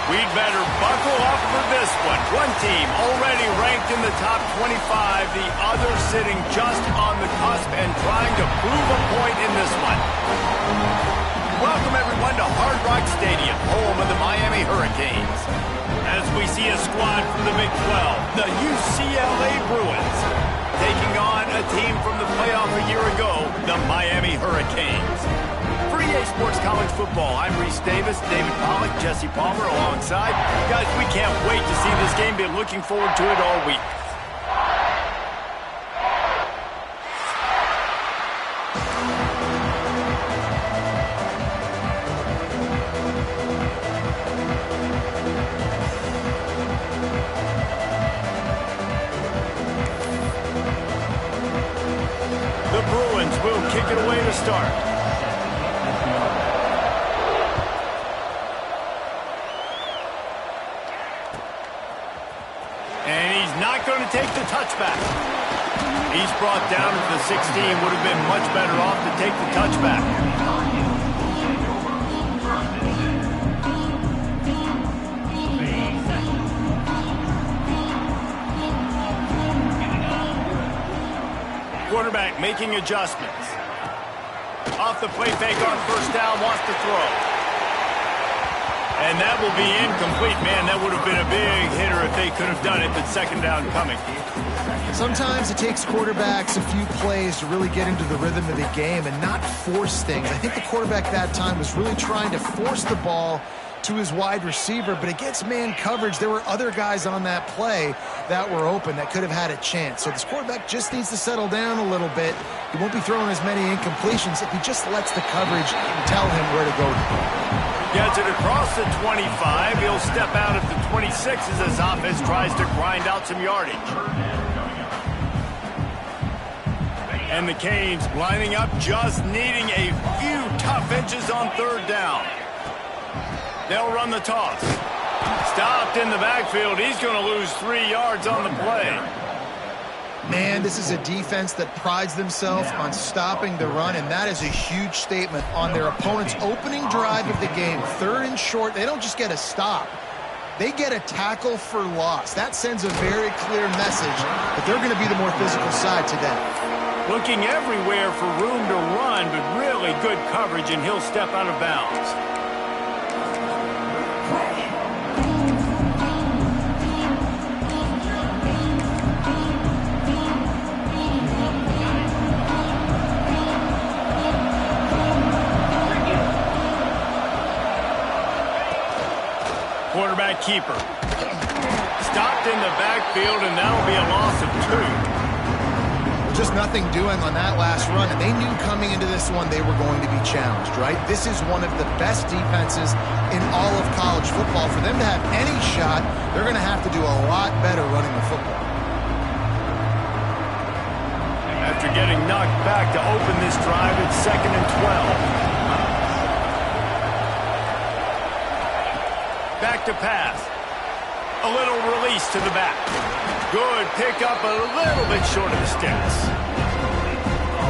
We'd better buckle up for this one. One team already ranked in the top 25, the other sitting just on the cusp and trying to prove a point in this one. Welcome everyone to Hard Rock Stadium, home of the Miami Hurricanes. As we see a squad from the Big 12, the UCLA Bruins, taking on a team from the playoff a year ago, the Miami Hurricanes. For EA Sports College Football, I'm Reese Davis, David Pollack, Jesse Palmer alongside. Guys, we can't wait to see this game. Been looking forward to it all week. The Bruins will kick it away to start. Going to take the touchback. He's brought down to the 16. Would have been much better off to take the touchback. Quarterback making adjustments. Off the play fake on first down, wants to throw. And that will be incomplete. Man, that would have been a big hitter if they could have done it, but second down coming. Sometimes it takes quarterbacks a few plays to really get into the rhythm of the game and not force things. I think the quarterback that time was really trying to force the ball to his wide receiver, but against man coverage, there were other guys on that play that were open that could have had a chance. So this quarterback just needs to settle down a little bit. He won't be throwing as many incompletions if he just lets the coverage tell him where to go. Gets it across the 25. He'll step out at the 26 as his offense tries to grind out some yardage. And the Canes lining up, just needing a few tough inches on third down. They'll run the toss. Stopped in the backfield. He's going to lose 3 yards on the play. Man, this is a defense that prides themselves on stopping the run, and that is a huge statement on their opponent's opening drive of the game. Third and short, they don't just get a stop. They get a tackle for loss. That sends a very clear message that they're going to be the more physical side today. Looking everywhere for room to run, but really good coverage, and he'll step out of bounds. Quarterback keeper. Stopped in the backfield, and that'll be a loss of 2. Just nothing doing on that last run, and they knew coming into this one they were going to be challenged, right? This is one of the best defenses in all of college football. For them to have any shot, they're going to have to do a lot better running the football. After getting knocked back to open this drive, it's 2nd and 12. Back to pass. A little release to the back. Good pickup, a little bit short of the sticks.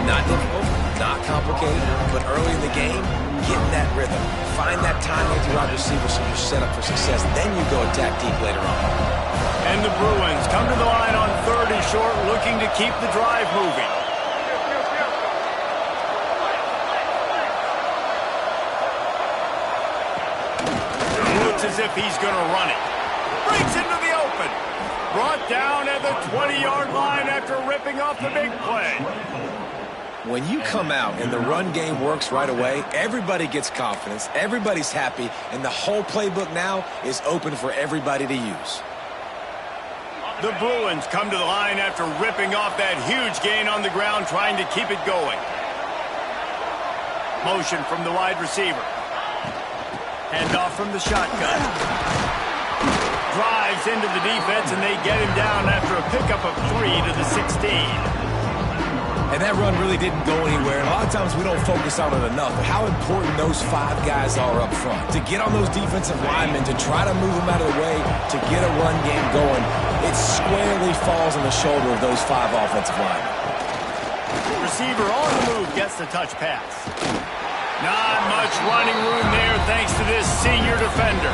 Not difficult, not complicated, but early in the game, getting that rhythm. Find that time with your wide receiver so you're set up for success. Then you go attack deep later on. And the Bruins come to the line on 3rd and short, looking to keep the drive moving. As if he's going to run it. Breaks into the open. Brought down at the 20-yard line after ripping off the big play. When you come out and the run game works right away, everybody gets confidence, everybody's happy, and the whole playbook now is open for everybody to use. The Bruins come to the line after ripping off that huge gain on the ground, trying to keep it going. Motion from the wide receiver. Handoff from the shotgun. Drives into the defense, and they get him down after a pickup of 3 to the 16. And that run really didn't go anywhere. And a lot of times we don't focus on it enough, but how important those 5 guys are up front. To get on those defensive linemen, to try to move them out of the way, to get a run game going, it squarely falls on the shoulder of those 5 offensive linemen. Receiver on the move gets the touch pass. Not much running room there thanks to this senior defender.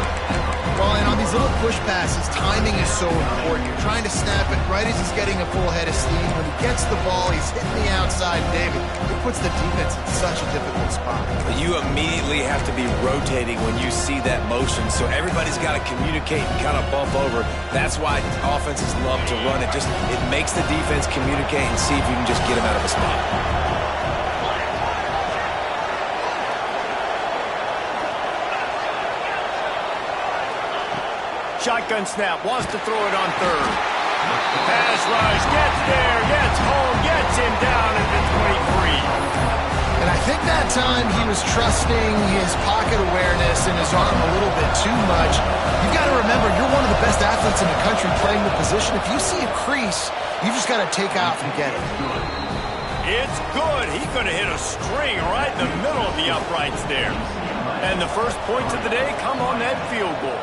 Well, and on these little push passes, timing is so important. You're trying to snap it right as he's getting a full head of steam. When he gets the ball, he's hitting the outside, David. It puts the defense in such a difficult spot. You immediately have to be rotating when you see that motion, so everybody's got to communicate and kind of bump over. That's why offenses love to run it. It makes the defense communicate and see if you can just get them out of a spot. Shotgun snap, wants to throw it on third. Pass rush, gets there, gets home, gets him down at the 23. And I think that time he was trusting his pocket awareness and his arm a little bit too much. You've got to remember, you're one of the best athletes in the country playing the position. If you see a crease, you've just got to take off and get it. It's good. He could have hit a string right in the middle of the uprights there. And the first points of the day come on that field goal.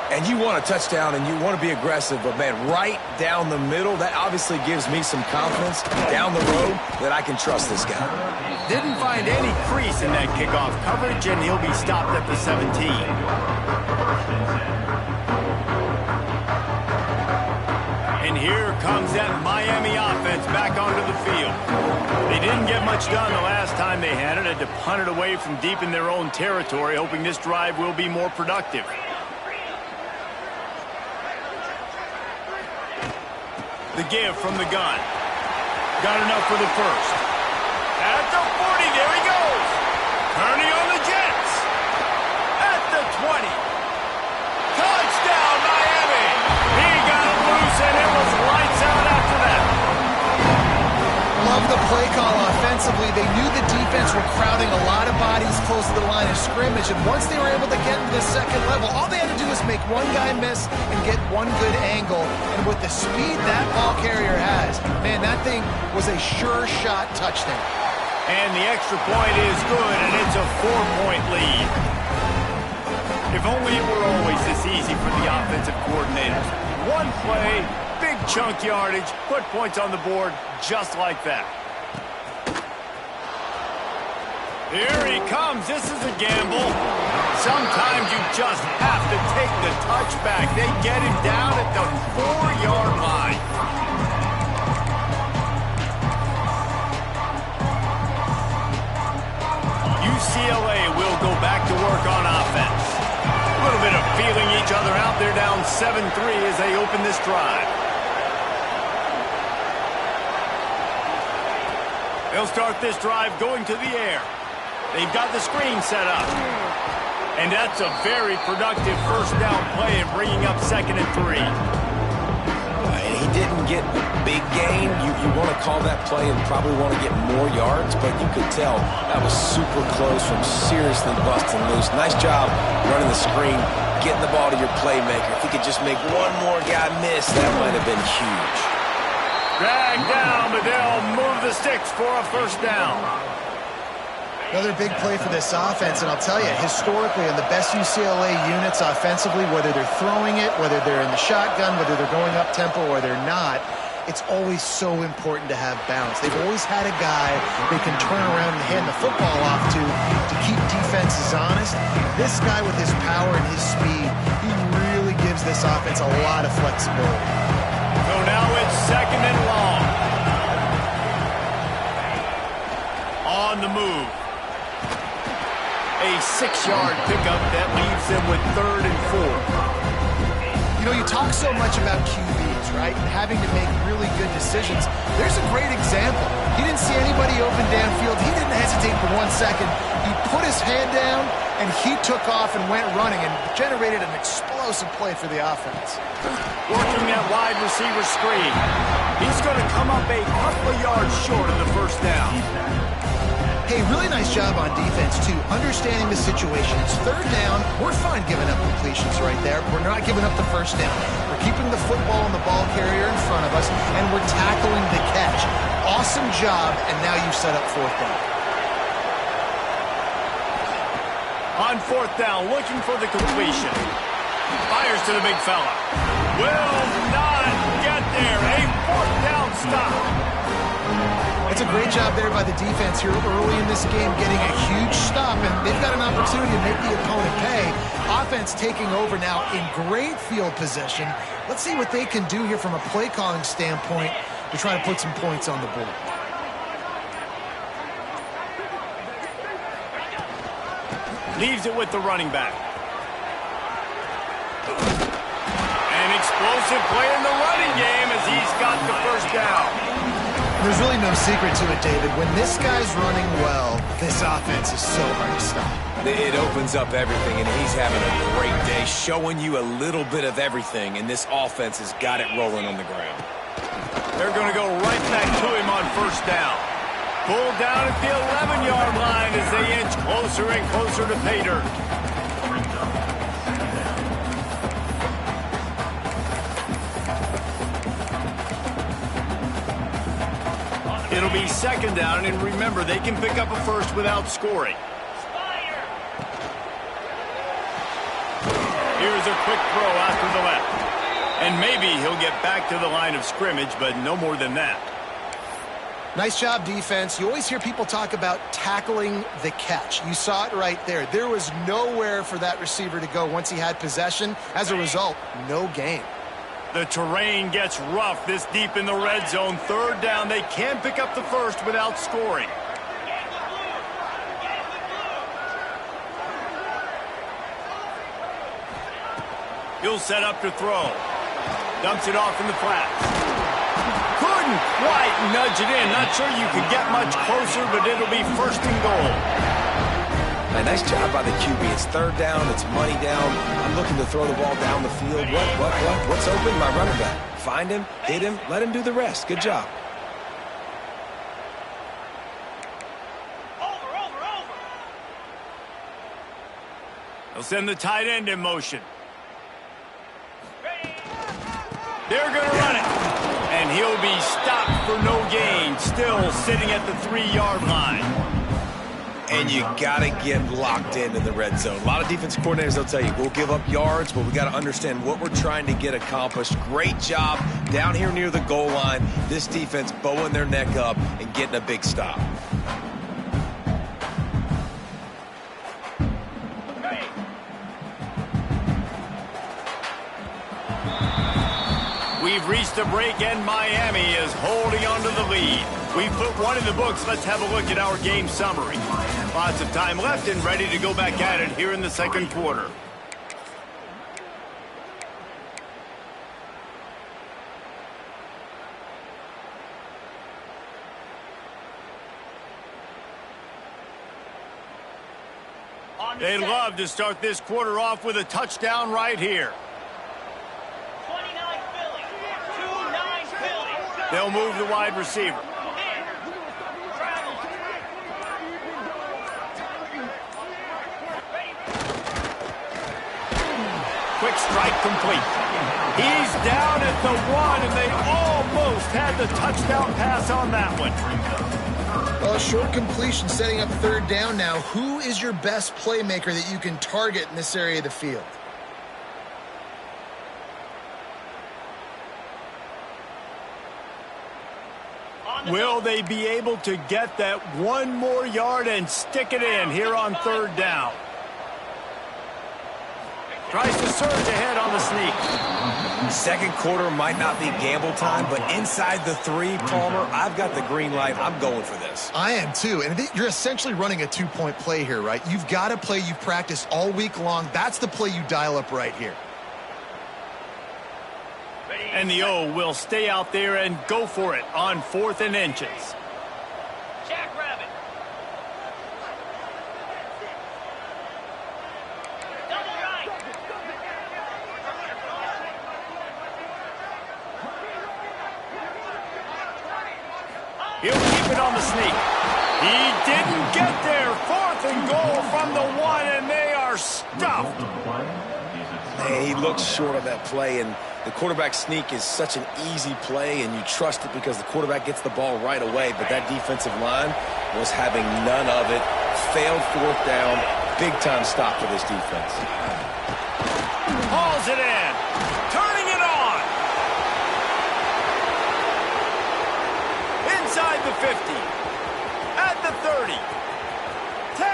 And you want a touchdown and you want to be aggressive, but, man, right down the middle, that obviously gives me some confidence down the road that I can trust this guy. Didn't find any crease in that kickoff coverage, and he'll be stopped at the 17. And here comes that Miami offense back onto the field. They didn't get much done the last time they had it. Had to punt it away from deep in their own territory, hoping this drive will be more productive. The give from the gun. Got enough for the first. At the 40, there he goes. Turning on the Jets. At the 20. Touchdown, Miami. He got him loose, and it was lights out after that. Love the play call offensively. They knew the defense were crowding a lot of bodies close to the line of scrimmage, and once they were able to get into the second level, all they had to do was make one guy miss and get one good angle. And with the speed that ball carrier has, man, that thing was a sure shot touchdown. And the extra point is good, and it's a 4-point lead. If only it were always this easy for the offensive coordinators. One play, big chunk yardage, put points on the board just like that. Here he comes. This is a gamble. Sometimes you just have to take the touchback. They get him down at the 4-yard line. UCLA will go back to work on offense. A little bit of feeling each other out. They're down 7-3 as they open this drive. They'll start this drive going to the air. They've got the screen set up. And that's a very productive first down play and bringing up 2nd and 3. He didn't get a big gain. You want to call that play and probably want to get more yards, but you could tell that was super close from seriously busting loose. Nice job running the screen, getting the ball to your playmaker. If he could just make one more guy miss, that might have been huge. Drag down, but they'll move the sticks for a first down. Another big play for this offense, and I'll tell you, historically, in the best UCLA units offensively, whether they're throwing it, whether they're in the shotgun, whether they're going up-tempo or they're not, it's always so important to have balance. They've always had a guy they can turn around and hand the football off to keep defenses honest. This guy with his power and his speed, he really gives this offense a lot of flexibility. So now it's 2nd and long. On the move. A 6-yard pickup that leaves them with 3rd and 4. You know, you talk so much about QBs, right? And having to make really good decisions. There's a great example. He didn't see anybody open downfield. He didn't hesitate for 1 second. He put his hand down, and he took off and went running and generated an explosive play for the offense. Working that wide receiver screen. He's going to come up a couple of yards short of the first down. Hey, really nice job on defense, too, understanding the situation. It's 3rd down. We're fine giving up completions right there. We're not giving up the first down. We're keeping the football and the ball carrier in front of us, and we're tackling the catch. Awesome job, and now you set up 4th down. On 4th down, looking for the completion. Fires to the big fella. Will not get there. A 4th down stop. That's a great job there by the defense here early in this game, getting a huge stop, and they've got an opportunity to make the opponent pay. Offense taking over now in great field position. Let's see what they can do here from a play calling standpoint to try to put some points on the board. Leaves it with the running back. An explosive play in the running game as he's got the first down. There's really no secret to it, David. When this guy's running well, this offense is so hard to stop. It opens up everything, and he's having a great day, showing you a little bit of everything, and this offense has got it rolling on the ground. They're going to go right back to him on first down. Pulled down at the 11-yard line as they inch closer and closer to pay dirt. It'll be second down, and remember, they can pick up a first without scoring. Here's a quick throw out to the left. And maybe he'll get back to the line of scrimmage, but no more than that. Nice job, defense. You always hear people talk about tackling the catch. You saw it right there. There was nowhere for that receiver to go once he had possession. As a result, no gain. The terrain gets rough this deep in the red zone. Third down, they can pick up the first without scoring. He'll set up to throw. Dumps it off in the flats. Couldn't quite nudge it in. Not sure you could get much closer, but it'll be first and goal. A nice job by the QB. It's third down. It's money down. I'm looking to throw the ball down the field. What's open? My running back. Find him, hit him, let him do the rest. Good job. They'll send the tight end in motion. They're going to run it. And he'll be stopped for no gain. Still sitting at the 3-yard line. And you got to get locked in the red zone. A lot of defensive coordinators, they'll tell you, we'll give up yards, but we got to understand what we're trying to get accomplished. Great job down here near the goal line. This defense bowing their neck up and getting a big stop. We've reached a break, and Miami is holding on to the lead. We put one in the books. Let's have a look at our game summary. Lots of time left and ready to go back at it here in the second quarter. They'd love to start this quarter off with a touchdown right here. They'll move the wide receiver. Quick strike complete. He's down at the 1, and they almost had the touchdown pass on that one. Well, a short completion setting up third down now. Who is your best playmaker that you can target in this area of the field? Will they be able to get that one more yard and stick it in here on third down? Tries to surge ahead on the sneak. Second quarter might not be gamble time, but inside the 3, Palmer, I've got the green light. I'm going for this. I am too, and you're essentially running a 2-point play here, right? You've got a play you've practiced all week long. That's the play you dial up right here. And the O will stay out there and go for it on 4th and inches. Jackrabbit. Double right. He'll keep it on the sneak. He didn't get there. 4th and goal from the 1, and they are stuffed. He looks short of that play, and the quarterback sneak is such an easy play, and you trust it because the quarterback gets the ball right away, but that defensive line was having none of it. Failed 4th down. Big-time stop for this defense. Hauls it in. Turning it on. inside the 50, at the 30, 10,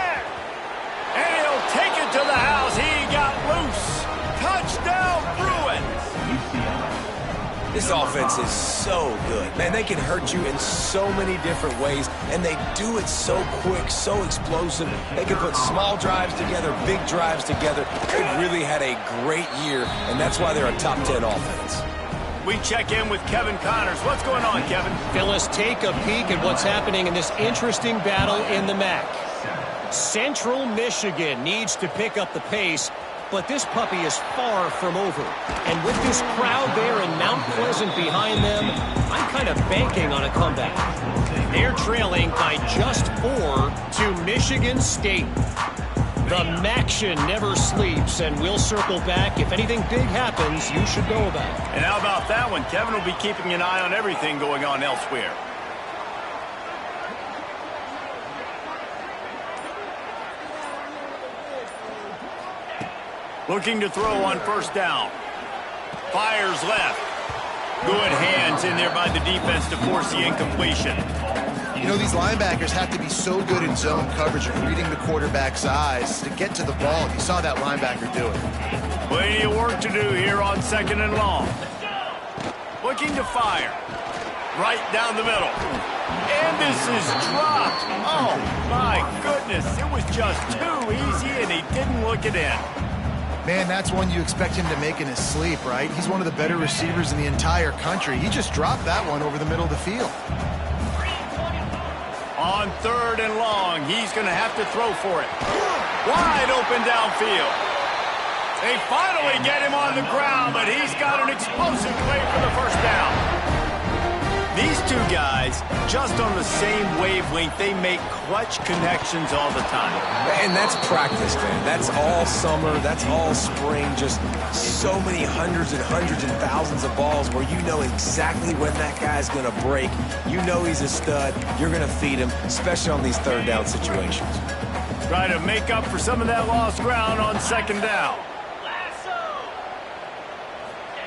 and he'll take it to the house. He got loose. Touchdown, Bruins. This offense is so good. Man, they can hurt you in so many different ways, and they do it so quick, so explosive. They can put small drives together, big drives together. They've really had a great year, and that's why they're a top 10 offense. We check in with Kevin Connors. What's going on, Kevin? Phyllis, take a peek at what's happening in this interesting battle in the MAC. Central Michigan needs to pick up the pace, but this puppy is far from over. And with this crowd there in Mount Pleasant behind them, I'm kind of banking on a comeback. They're trailing by just 4 to Michigan State. The MACtion never sleeps, and we'll circle back. If anything big happens, you should know about it. And how about that one? Kevin will be keeping an eye on everything going on elsewhere. Looking to throw on first down. Fires left. Good hands in there by the defense to force the incompletion. You know, these linebackers have to be so good in zone coverage and reading the quarterback's eyes to get to the ball. You saw that linebacker do it. Plenty of work to do here on 2nd and long. Looking to fire. Right down the middle. And this is dropped. Oh, my goodness. It was just too easy, and he didn't look it in. Man, that's one you expect him to make in his sleep, right? He's one of the better receivers in the entire country. He just dropped that one over the middle of the field. On 3rd and long, he's going to have to throw for it. Wide open downfield. They finally get him on the ground, but he's got an explosive play for the first down. These two guys, just on the same wavelength, they make clutch connections all the time. And that's practice, man. That's all summer. That's all spring. Just so many hundreds and thousands of balls where you know exactly when that guy's going to break. You know he's a stud. You're going to feed him, especially on these 3rd down situations. Try to make up for some of that lost ground on 2nd down.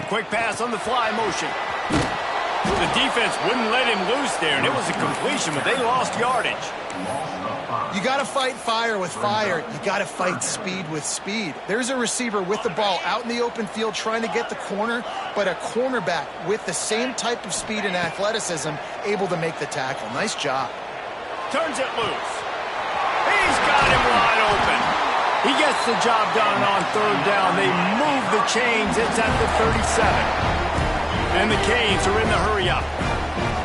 Quick pass on the fly motion. The defense wouldn't let him loose there, and it was a completion, but they lost yardage. You got to fight fire with fire. You got to fight speed with speed. There's a receiver with the ball out in the open field trying to get the corner, but a cornerback with the same type of speed and athleticism able to make the tackle. Nice job. Turns it loose. He's got him wide open. He gets the job done on 3rd down. They move the chains. It's at the 37. And the Canes are in the hurry-up.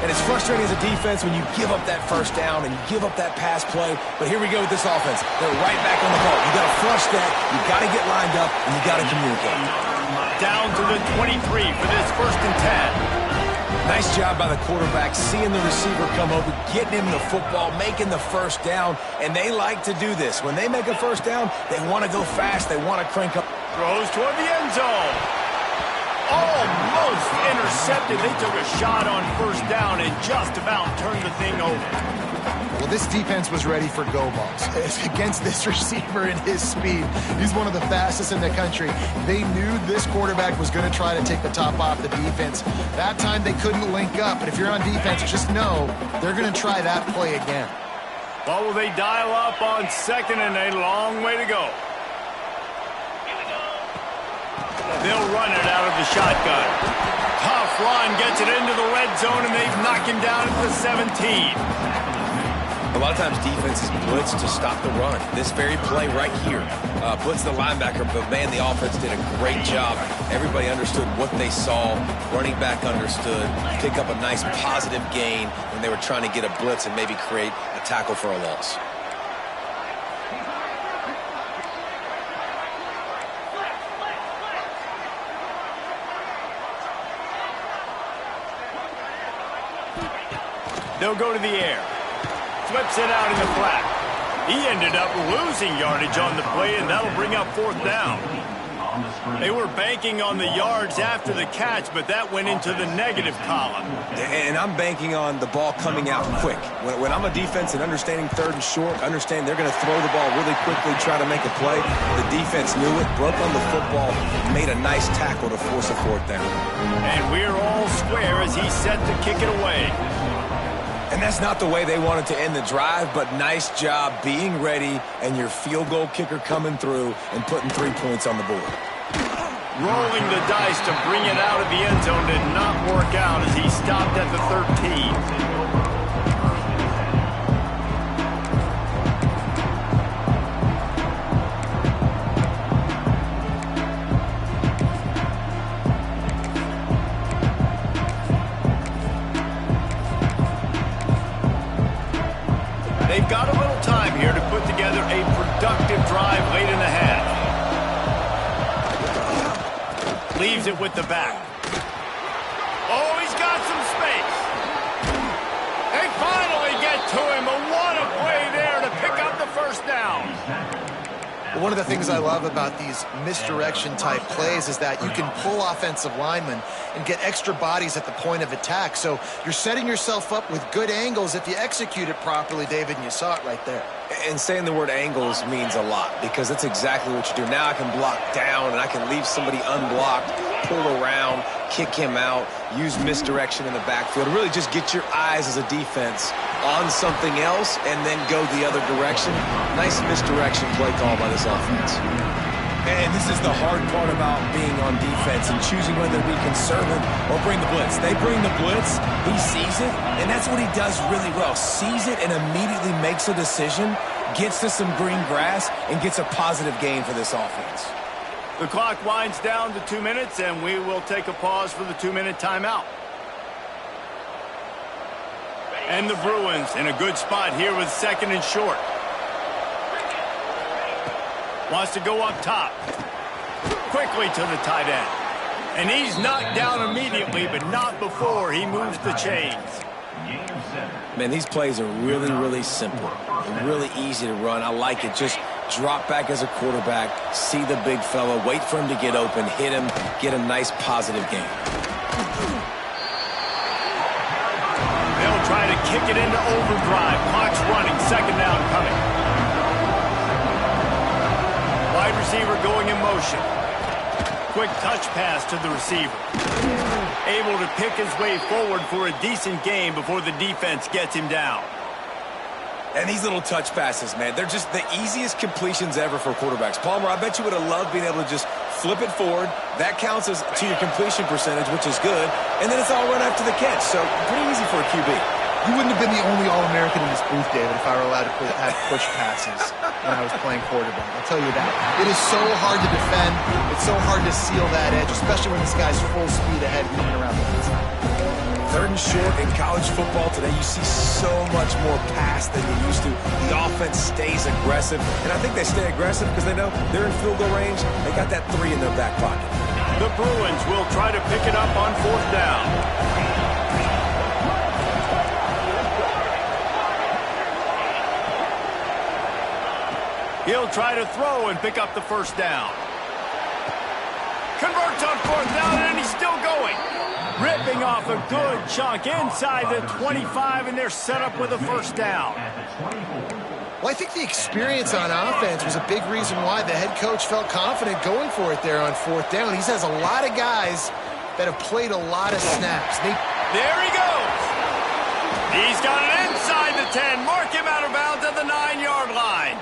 And it's frustrating as a defense when you give up that first down and you give up that pass play. But here we go with this offense. They're right back on the ball. You got to flush that. You got to get lined up, and you got to communicate. Down to the 23 for this 1st and 10. Nice job by the quarterback, seeing the receiver come over, getting him the football, making the first down. And they like to do this. When they make a first down, they want to go fast. They want to crank up. Throws toward the end zone. Almost intercepted. They took a shot on 1st down and just about turned the thing over. Well, this defense was ready for go balls against this receiver and his speed. He's one of the fastest in the country. They knew this quarterback was going to try to take the top off the defense. That time they couldn't link up, but if you're on defense, just know they're going to try that play again. Well, will they dial up on 2nd and a long way to go? They'll run it out of the shotgun. Tough run, gets it into the red zone, and they've knocked him down at the 17. A lot of times defenses blitz to stop the run. This very play right here, blitz the linebacker, but man, the offense did a great job. Everybody understood what they saw. Running back understood. Pick up a nice positive gain when they were trying to get a blitz and maybe create a tackle for a loss. They'll go to the air. Flips it out in the flat. He ended up losing yardage on the play, and that'll bring up 4th down. They were banking on the yards after the catch, but that went into the negative column. And I'm banking on the ball coming out quick. When I'm a defense and understanding 3rd and short, understand they're going to throw the ball really quickly, try to make a play. The defense knew it, broke on the football, made a nice tackle to force a 4th down. And we're all square as he's set to kick it away. And And that's not the way they wanted to end the drive, but nice job being ready and your field goal kicker coming through and putting 3 points on the board. Rolling the dice to bring it out of the end zone did not work out as he stopped at the 13. They've got a little time here to put together a productive drive late in the half. Leaves it with the back. Oh, he's got some space. They finally get to him, but what a play there to pick up the first down. One of the things I love about these misdirection-type plays is that you can pull offensive linemen and get extra bodies at the point of attack. So you're setting yourself up with good angles if you execute it properly, David, and you saw it right there. And saying the word angles means a lot because that's exactly what you do. Now I can block down and I can leave somebody unblocked, pull around, kick him out, use misdirection in the backfield. Really just get your eyes as a defense on something else and then go the other direction. Nice misdirection play call by this offense. And this is the hard part about being on defense and choosing whether to be conservative or bring the blitz. They bring the blitz, he sees it, and that's what he does really well. Sees it and immediately makes a decision, gets to some green grass, and gets a positive gain for this offense. The clock winds down to 2 minutes, and we will take a pause for the 2-minute timeout. And the Bruins in a good spot here with 2nd and short. Wants to go up top. Quickly to the tight end. And he's knocked down immediately, but not before he moves the chains. Man, these plays are really, really simple. And really easy to run. I like it. Just drop back as a quarterback, see the big fella, wait for him to get open, hit him, get a nice positive gain. They'll try to kick it into overdrive. Clock's running. 2nd down coming. Wide receiver going in motion. Quick touch pass to the receiver. Able to pick his way forward for a decent gain before the defense gets him down. And these little touch passes, man, they're just the easiest completions ever for quarterbacks. Palmer, I bet you would have loved being able to just flip it forward. That counts as to your completion percentage, which is good. And then it's all run after the catch. So pretty easy for a QB. You wouldn't have been the only All-American in this booth, David, if I were allowed to have push passes when I was playing quarterback. I'll tell you that. It is so hard to defend. It's so hard to seal that edge, especially when this guy's full speed ahead coming around the inside. 3rd and short in college football today, you see so much more pass than you used to. The offense stays aggressive, and I think they stay aggressive because they know they're in field goal range. They got that 3 in their back pocket. The Bruins will try to pick it up on 4th down. He'll try to throw and pick up the 1st down. Converts on 4th down, and he's still going. Ripping off a good chunk inside the 25, and they're set up with a 1st down. Well, I think the experience on offense was a big reason why the head coach felt confident going for it there on 4th down. He has a lot of guys that have played a lot of snaps. There he goes. He's got it inside the 10. Mark him out of bounds at the 9-yard line.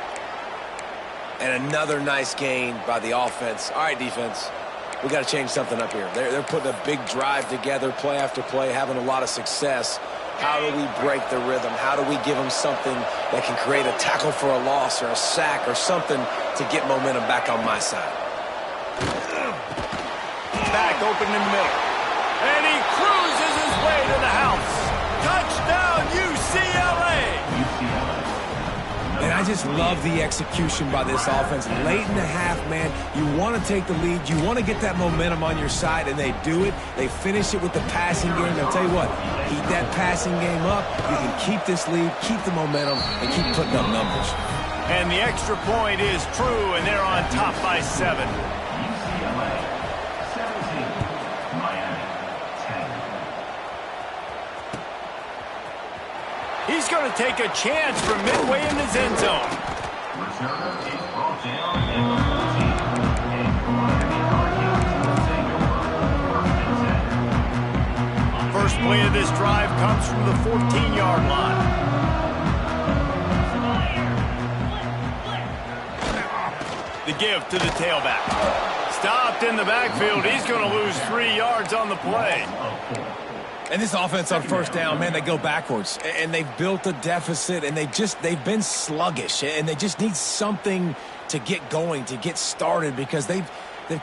And another nice gain by the offense. All right, defense, we got to change something up here. They're putting a big drive together, play after play, having a lot of success. How do we break the rhythm? How do we give them something that can create a tackle for a loss or a sack or something to get momentum back on my side? Back open in the middle. And he cruises his way to the house. Touchdown, UCLA! And I just love the execution by this offense. Late in the half, man, you want to take the lead. You want to get that momentum on your side, and they do it. They finish it with the passing game. I'll tell you what, keep that passing game up. You can keep this lead, keep the momentum, and keep putting up numbers. And the extra point is true, and they're on top by 7. He's going to take a chance from midway in his end zone. First play of this drive comes from the 14-yard line. The give to the tailback. Stopped in the backfield. He's going to lose 3 yards on the play. And this offense on first down, man, they go backwards. And they've built a deficit, and they've been sluggish. And they just need something to get going, to get started, because they've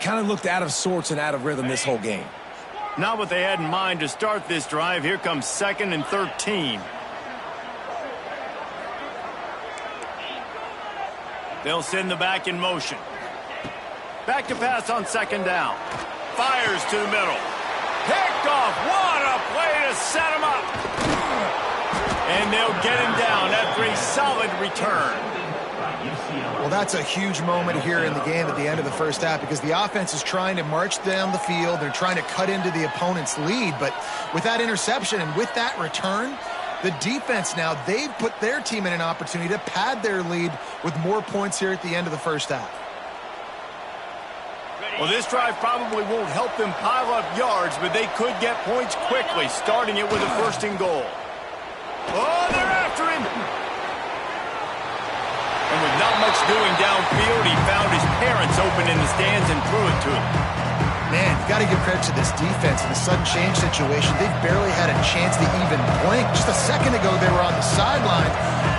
kind of looked out of sorts and out of rhythm this whole game. Not what they had in mind to start this drive. Here comes 2nd and 13. They'll send the back in motion. Back to pass on 2nd down. Fires to the middle. Picked off. What a play to set him up. And they'll get him down after a solid return. Well, that's a huge moment here in the game at the end of the first half, because the offense is trying to march down the field. They're trying to cut into the opponent's lead. But with that interception and with that return, the defense now, they've put their team in an opportunity to pad their lead with more points here at the end of the first half. Well, this drive probably won't help them pile up yards, but they could get points quickly, starting it with a 1st and goal. Oh, they're after him. And with not much doing downfield, he found his parents open in the stands and threw it to him. Man, you got to give credit to this defense in the sudden change situation. They've barely had a chance to even blink. Just a second ago, they were on the sideline.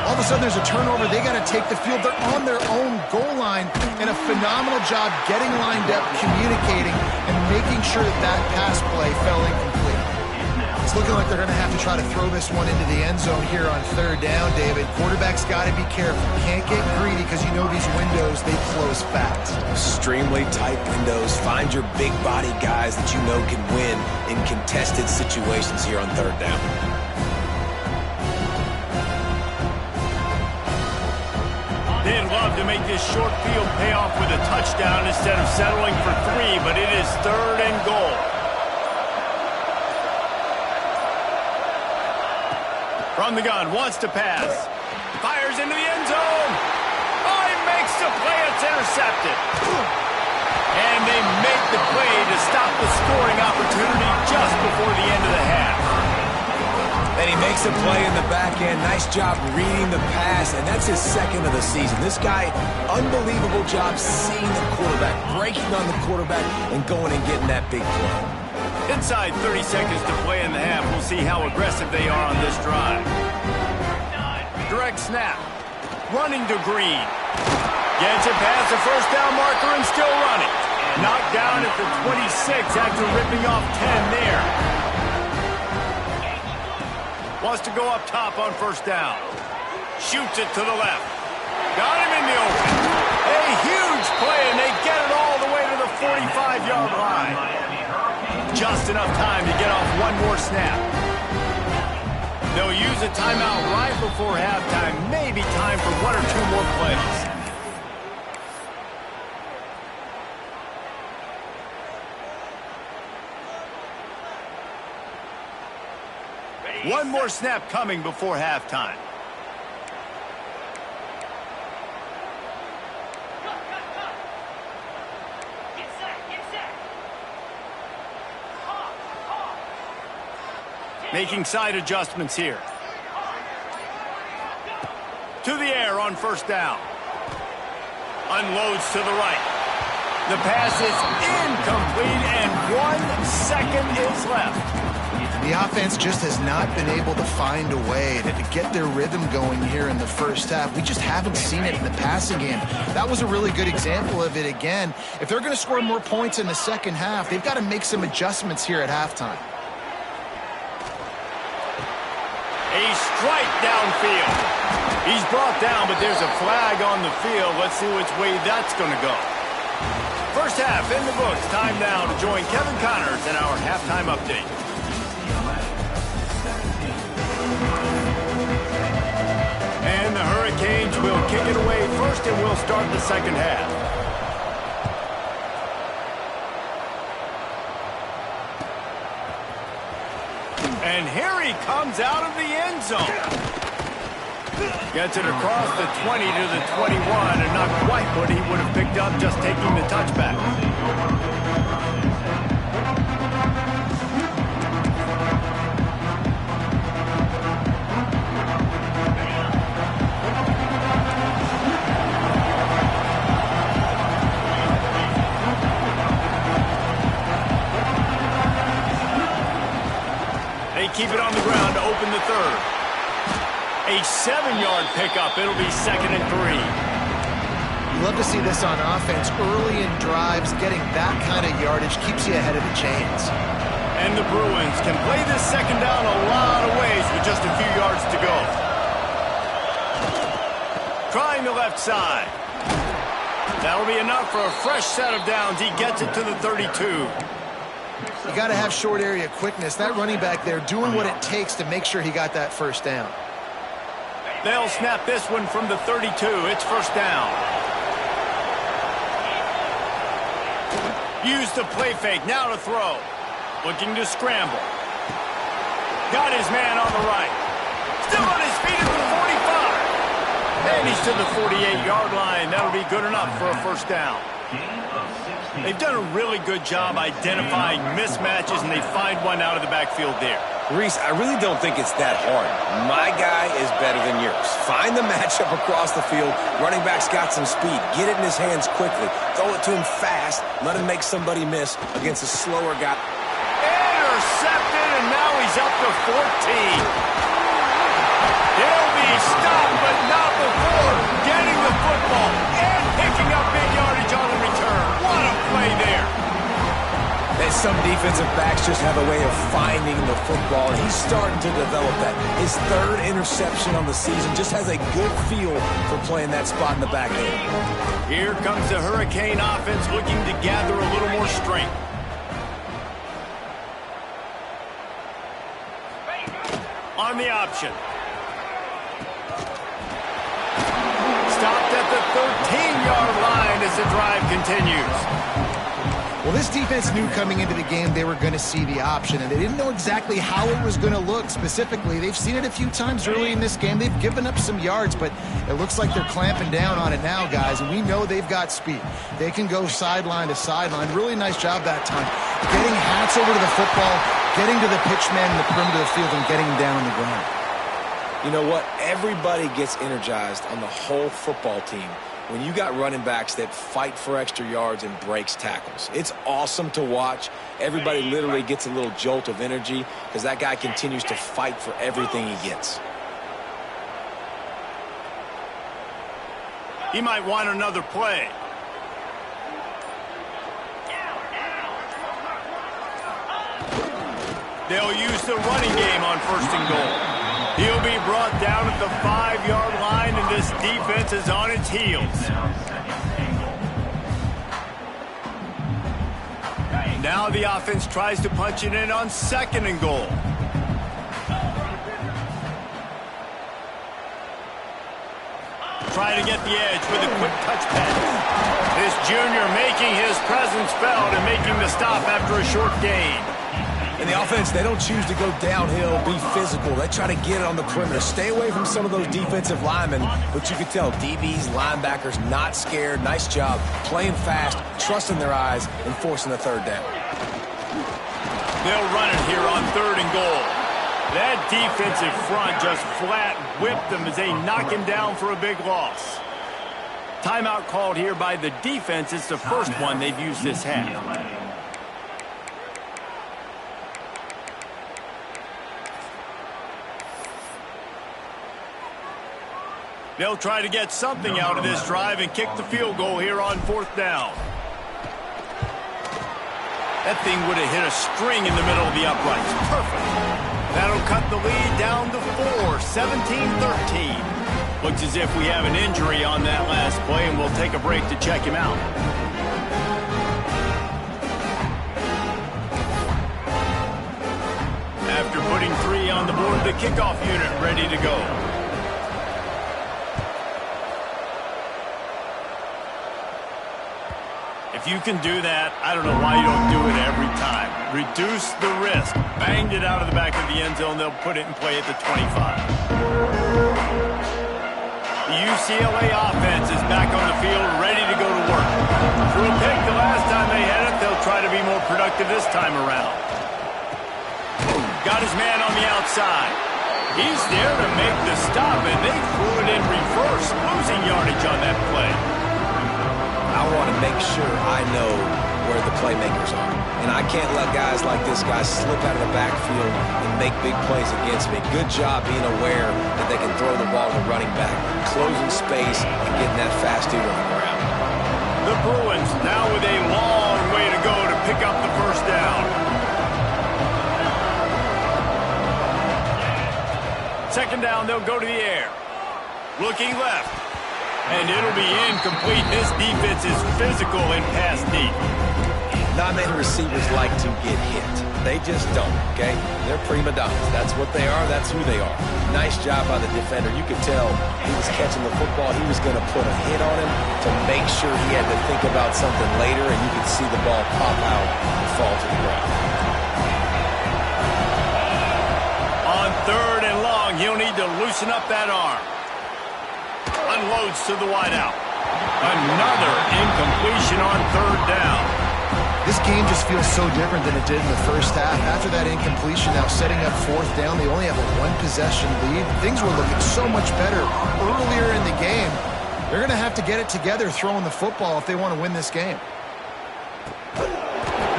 All of a sudden, there's a turnover. They got to take the field. They're on their own goal line, and a phenomenal job getting lined up, communicating, and making sure that that pass play fell incomplete. It's looking like they're going to have to try to throw this one into the end zone here on 3rd down, David. Quarterback's got to be careful. Can't get greedy, because you know these windows, they close fast. Extremely tight windows. Find your big body guys that you know can win in contested situations here on 3rd down. They'd love to make this short field pay off with a touchdown instead of settling for 3, but it is 3rd and goal. From the gun, wants to pass. Fires into the end zone. Oh, he makes the play. It's intercepted. And they make the play to stop the scoring opportunity just before the end of the half. And he makes a play in the back end. Nice job reading the pass, and that's his 2nd of the season. This guy, unbelievable job seeing the quarterback, breaking on the quarterback, and going and getting that big play. Inside 30 seconds to play in the half. We'll see how aggressive they are on this drive. Direct snap. Running to Green. Gets it past the 1st down marker and still running. Knocked down at the 26 after ripping off 10 there. Wants to go up top on 1st down. Shoots it to the left. Got him in the open. A huge play, and they get it all the way to the 45-yard line. Just enough time to get off one more snap. They'll use a timeout right before halftime. Maybe time for 1 or 2 more plays. One more snap coming before halftime. Making side adjustments here. To the air on 1st down. Unloads to the right. The pass is incomplete, and 1 second is left. The offense just has not been able to find a way to get their rhythm going here in the first half. We just haven't seen it in the passing game. That was a really good example of it again. If they're going to score more points in the second half, they've got to make some adjustments here at halftime. A strike downfield. He's brought down, but there's a flag on the field. Let's see which way that's going to go. First half in the books. Time now to join Kevin Connors in our halftime update. And the Hurricanes will kick it away first, and we'll start the second half. And here he comes out of the end zone. Gets it across the 20 to the 21, and not quite what he would have picked up just taking the touchback. A 7-yard pickup. It'll be 2nd and 3. You love to see this on offense. Early in drives, getting that kind of yardage keeps you ahead of the chains. And the Bruins can play this 2nd down a lot of ways with just a few yards to go. Trying the left side. That'll be enough for a fresh set of downs. He gets it to the 32. You got to have short area quickness. That running back there doing what it takes to make sure he got that first down. They'll snap this one from the 32. It's 1st down. Use the play fake. Now to throw. Looking to scramble. Got his man on the right. Still on his feet at the 45. And he's to the 48-yard line. That'll be good enough for a 1st down. They've done a really good job identifying mismatches, and they find one out of the backfield there. Reese, I really don't think it's that hard. My guy is better than yours. Find the matchup across the field. Running back's got some speed. Get it in his hands quickly. Throw it to him fast. Let him make somebody miss against a slower guy. Intercepted, and now he's up to 14. He'll be stopped, but not before getting the football and picking up big yardage on the return. What a play there. And some defensive backs just have a way of finding the football, and he's starting to develop that. His 3rd interception on the season, just has a good feel for playing that spot in the back end. Here comes the Hurricane offense looking to gather a little more strength. On the option. Stopped at the 13-yard line as the drive continues. Well, this defense knew coming into the game they were going to see the option, and they didn't know exactly how it was going to look specifically. They've seen it a few times early in this game. They've given up some yards, but it looks like they're clamping down on it now, guys, and we know they've got speed. They can go sideline to sideline. Really nice job that time. Getting hats over to the football, getting to the pitchman in the perimeter of the field, and getting him down on the ground. You know what? Everybody gets energized on the whole football team when you got running backs that fight for extra yards and breaks tackles. It's awesome to watch. Everybody literally gets a little jolt of energy because that guy continues to fight for everything he gets. He might want another play. They'll use the running game on 1st and goal. He'll be brought down at the 5-yard line, and this defense is on its heels. Now the offense tries to punch it in on 2nd and goal. Trying to get the edge with a quick touch pass. This junior making his presence felt and making the stop after a short gain. And the offense, they don't choose to go downhill, be physical. They try to get it on the perimeter. Stay away from some of those defensive linemen, but you can tell DBs, linebackers, not scared. Nice job playing fast, trusting their eyes, and forcing the 3rd down. They'll run it here on 3rd and goal. That defensive front just flat whipped them as they knock him down for a big loss. Timeout called here by the defense. It's the first one they've used this half. They'll try to get something out of this drive and kick the field goal here on 4th down. That thing would have hit a string in the middle of the uprights. Perfect. That'll cut the lead down to 4, 17-13. Looks as if we have an injury on that last play, and we'll take a break to check him out. After putting 3 on the board, the kickoff unit ready to go. If you can do that, I don't know why you don't do it every time. Reduce the risk. Banged it out of the back of the end zone. They'll put it in play at the 25. The UCLA offense is back on the field, ready to go to work. Threw a pick the last time they had it. They'll try to be more productive this time around. Got his man on the outside. He's there to make the stop, and they threw it in reverse, losing yardage on that play. I want to make sure I know where the playmakers are. And I can't let guys like this guy slip out of the backfield and make big plays against me. Good job being aware that they can throw the ball to running back, closing space, and getting that fast dude on the ground. The Bruins now with a long way to go to pick up the first down. Second down, they'll go to the air. Looking left. And it'll be incomplete. This defense is physical in pass deep. Not many receivers like to get hit. They just don't, okay? They're prima donnas. That's what they are. That's who they are. Nice job by the defender. You could tell he was catching the football. He was going to put a hit on him to make sure he had to think about something later, and you could see the ball pop out and fall to the ground. On third and long, he'll need to loosen up that arm. Unloads to the wideout. Another incompletion on third down. This game just feels so different than it did in the first half. After that incompletion, now setting up fourth down, they only have a one-possession lead. Things were looking so much better earlier in the game. They're going to have to get it together throwing the football if they want to win this game.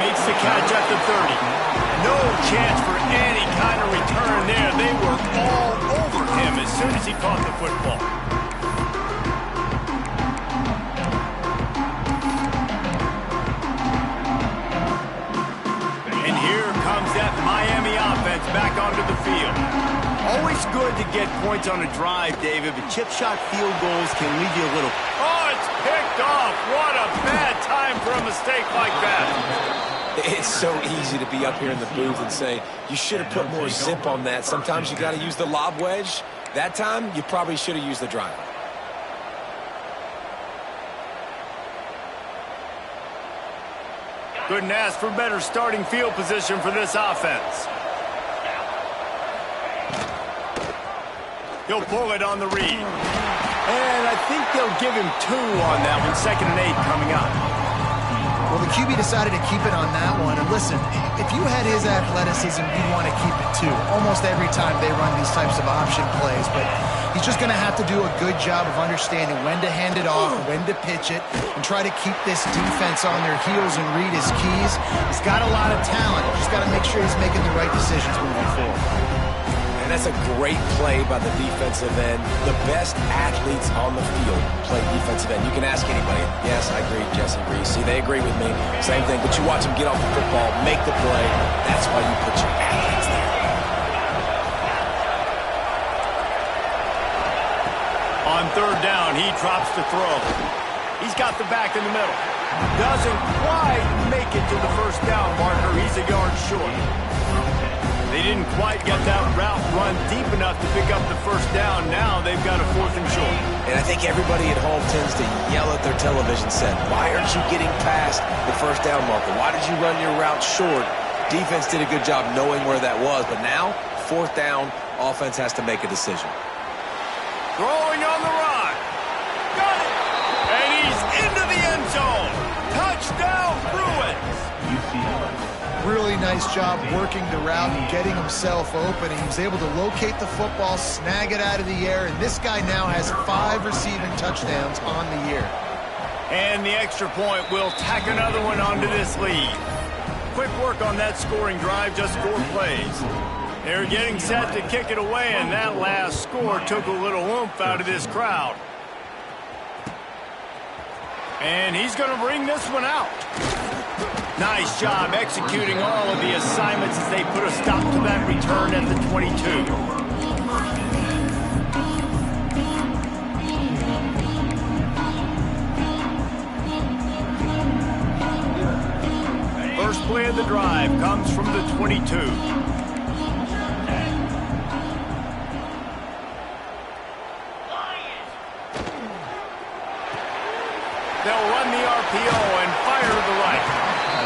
Makes the catch at the 30. No chance for any kind of return there. They were all over him as soon as he caught the football. Miami offense back onto the field. Always good to get points on a drive, David, but chip shot field goals can leave you a little... Oh, it's picked off. What a bad time for a mistake like that. It's so easy to be up here in the booth and say, you should have put more zip on that. Sometimes you got to use the lob wedge. That time, you probably should have used the driver. Couldn't ask for better starting field position for this offense. He'll pull it on the read. And I think they'll give him 2 on that one. 2nd and 8 coming up. Well, the QB decided to keep it on that one. And listen, if you had his athleticism, you'd want to keep it too. Almost every time they run these types of option plays. But he's just going to have to do a good job of understanding when to hand it off, when to pitch it, and try to keep this defense on their heels and read his keys. He's got a lot of talent. Just got to make sure he's making the right decisions moving forward. And that's a great play by the defensive end. The best athletes on the field play defensive end. You can ask anybody. Yes, I agree. Jesse agrees. See, they agree with me. Same thing. But you watch them get off the football, make the play. That's why you put your athletes there. On third down, he drops to throw. He's got the back in the middle. Doesn't quite make it to the first down marker. He's a yard short. They didn't quite get that route run deep enough to pick up the first down. Now they've got a 4th and short. And I think everybody at home tends to yell at their television set, why aren't you getting past the first down marker? Why did you run your route short? Defense did a good job knowing where that was. But now, 4th down, offense has to make a decision. Throwing on the run. Got it. And he's into the end zone. Touchdown, Bruins. Really nice job working the route and getting himself open. He was able to locate the football, snag it out of the air, and this guy now has 5 receiving touchdowns on the year. And the extra point will tack another one onto this lead. Quick work on that scoring drive, just 4 plays. They're getting set to kick it away, and that last score took a little oomph out of this crowd. And he's going to bring this one out. Nice job executing all of the assignments as they put a stop to that return at the 22. First play of the drive comes from the 22. They'll run the RPO and fire to the right.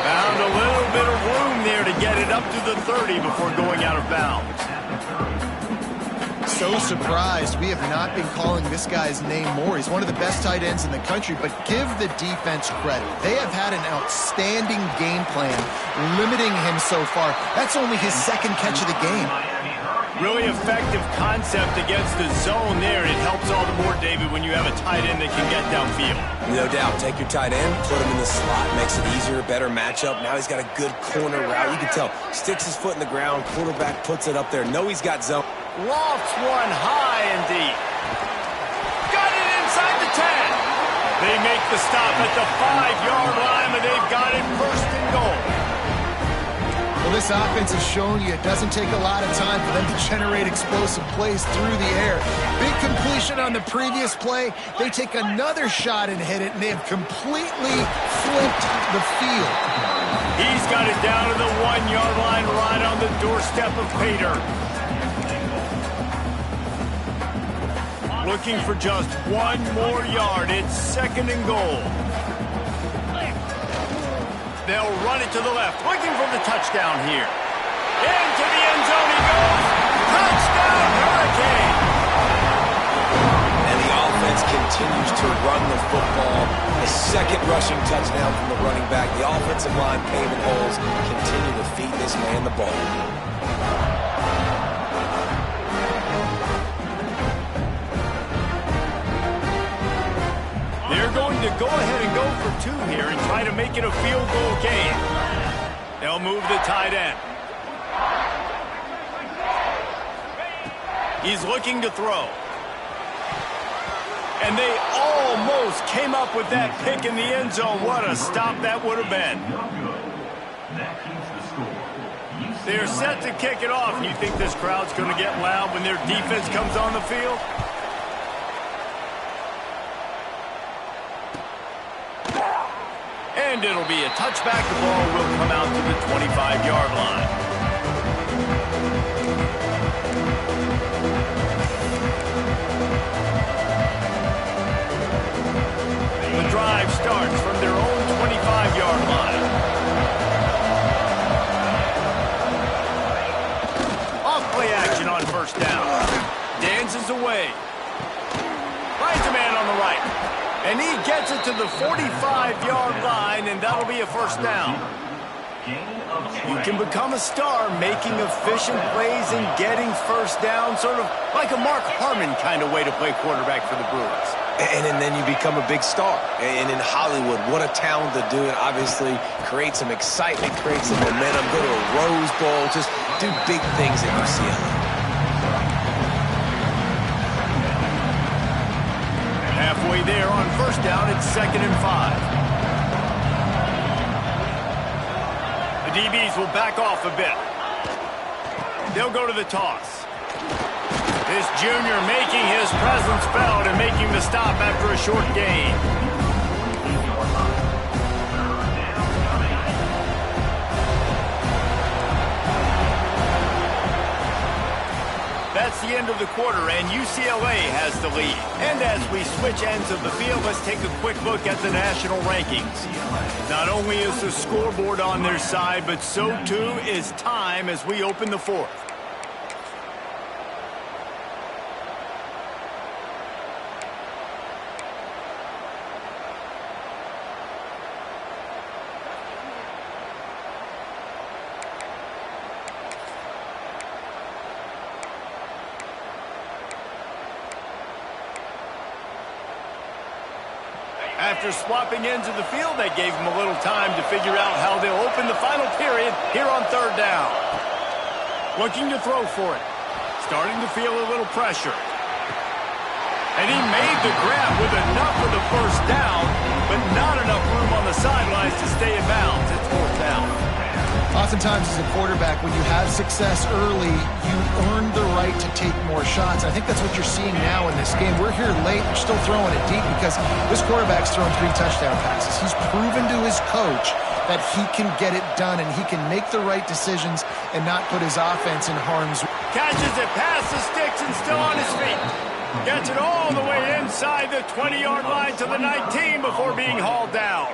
Found a little bit of room there to get it up to the 30 before going out of bounds. So surprised we have not been calling this guy's name more. He's one of the best tight ends in the country, but give the defense credit. They have had an outstanding game plan limiting him so far. That's only his 2nd catch of the game. Really effective concept against the zone there. It helps all the more, David, when you have a tight end that can get downfield. No doubt. Take your tight end, put him in the slot, makes it easier, better matchup. Now he's got a good corner route. You can tell. Sticks his foot in the ground, quarterback puts it up there. Know he's got zone. Lofts one high and deep. Got it inside the 10. They make the stop at the 5-yard line, and they've got it first and goal. Well, this offense has shown you it doesn't take a lot of time for them to generate explosive plays through the air. Big completion on the previous play. They take another shot and hit it, and they have completely flipped the field. He's got it down to the 1-yard line right on the doorstep of Pater. Looking for just one more yard. It's second and goal. They'll run it to the left, looking for the touchdown here. Into the end zone he goes. Touchdown, Hurricane! And the offense continues to run the football. A second rushing touchdown from the running back. The offensive line paving holes continue to feed this man the ball. They're going to go ahead and go for two here and try to make it a field goal game. They'll move the tight end. He's looking to throw. And they almost came up with that pick in the end zone. What a stop that would have been. They're set to kick it off. And you think this crowd's going to get loud when their defense comes on the field? And it'll be a touchback. The ball will come out to the 25-yard line. The drive starts from their own 25-yard line. Off-play action on first down. Dances away. Finds a man on the right. And he gets it to the 45-yard line, and that'll be a first down. You can become a star making efficient plays and getting first down, sort of like a Mark Harmon kind of way to play quarterback for the Brewers. And then you become a big star. And in Hollywood, what a talent to do it. Obviously, create some excitement, create some momentum, go to a Rose Bowl, just do big things at UCLA. Halfway there on first down, it's 2nd and 5. The DBs will back off a bit. They'll go to the toss. This junior making his presence felt and making the stop after a short gain. That's the end of the quarter, and UCLA has the lead. And as we switch ends of the field, let's take a quick look at the national rankings. Not only is the scoreboard on their side, but so too is time as we open the fourth. After swapping ends of the field, they gave them a little time to figure out how they'll open the final period here on third down. Looking to throw for it. Starting to feel a little pressure. And he made the grab with enough for the first down, but not enough room on the sidelines to stay in bounds. It's fourth down. Oftentimes as a quarterback, when you have success early, you earn the right to take more shots. I think that's what you're seeing now in this game. We're here late, we're still throwing it deep because this quarterback's thrown 3 touchdown passes. He's proven to his coach that he can get it done and he can make the right decisions and not put his offense in harm's way. Catches it past the sticks and still on his feet. Gets it all the way inside the 20-yard line to the 19 before being hauled down.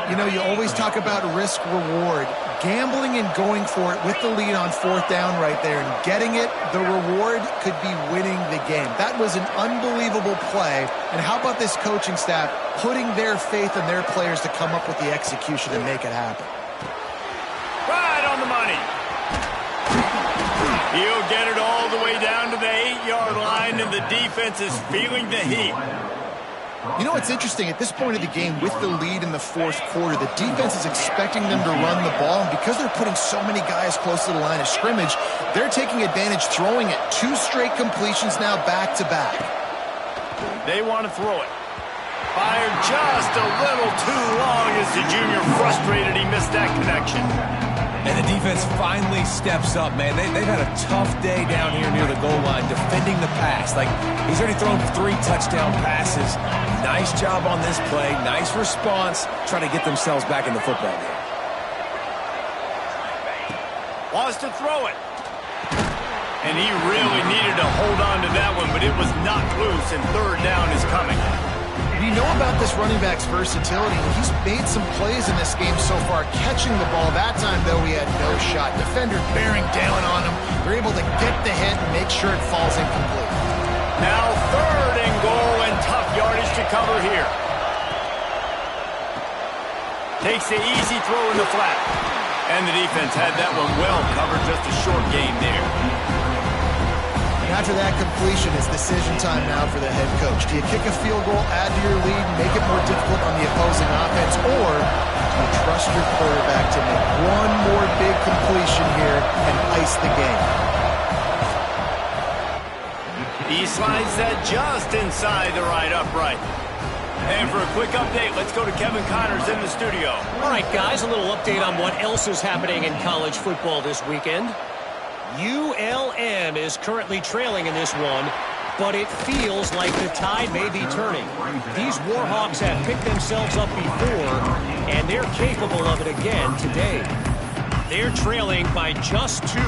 You know, you always talk about risk-reward. Gambling and going for it with the lead on fourth down right there and getting it, the reward could be winning the game. That was an unbelievable play. And how about this coaching staff putting their faith in their players to come up with the execution and make it happen? Right on the money. He'll get it all the way down to the 8-yard line, and the defense is feeling the heat. You know, it's interesting. At this point of the game, with the lead in the fourth quarter, the defense is expecting them to run the ball. And because they're putting so many guys close to the line of scrimmage, they're taking advantage, throwing it. 2 straight completions now back-to-back. They want to throw it. Fired just a little too long as the junior frustrated he missed that connection. And the defense finally steps up, man. They've had a tough day down here near the goal line defending the pass. Like, he's already thrown 3 touchdown passes. Nice job on this play. Nice response. Trying to get themselves back in the football game. Wants to throw it. And he really needed to hold on to that one, but it was knocked loose, and third down is coming. You know about this running back's versatility. He's made some plays in this game so far, catching the ball. That time, though, he had no shot. Defender bearing down on him. They're able to get the hit and make sure it falls incomplete. Now 3rd and goal, and tough yardage to cover here. Takes the easy throw in the flat. And the defense had that one well covered, just a short gain there. After that completion, it's decision time now for the head coach. Do you kick a field goal, add to your lead, and make it more difficult on the opposing offense, or do you trust your quarterback to make one more big completion here and ice the game? He slides that just inside the right upright. And for a quick update, let's go to Kevin Connors in the studio. All right, guys, a little update on what else is happening in college football this weekend. ULM is currently trailing in this one, but it feels like the tide may be turning. These Warhawks have picked themselves up before, and they're capable of it again today. They're trailing by just 2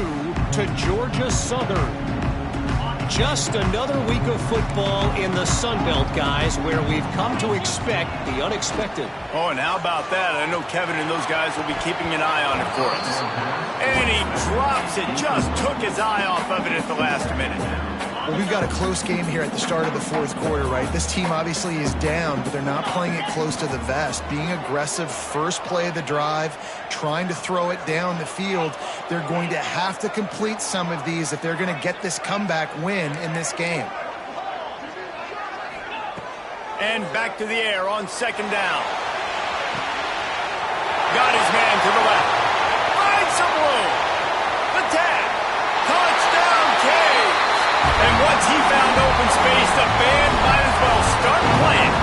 to Georgia Southern. Just another week of football in the Sun Belt, guys, where we've come to expect the unexpected. Oh, and how about that? I know Kevin and those guys will be keeping an eye on it for us. And he drops it. Just took his eye off of it at the last minute. Well, we've got a close game here at the start of the fourth quarter, right? This team obviously is down, but they're not playing it close to the vest. Being aggressive, first play of the drive, trying to throw it down the field. They're going to have to complete some of these if they're going to get this comeback win in this game. And back to the air on 2nd down. Got his man to the left. Finds some room. The tag. Touchdown, Cage. And once he found open space, the band might as well start playing.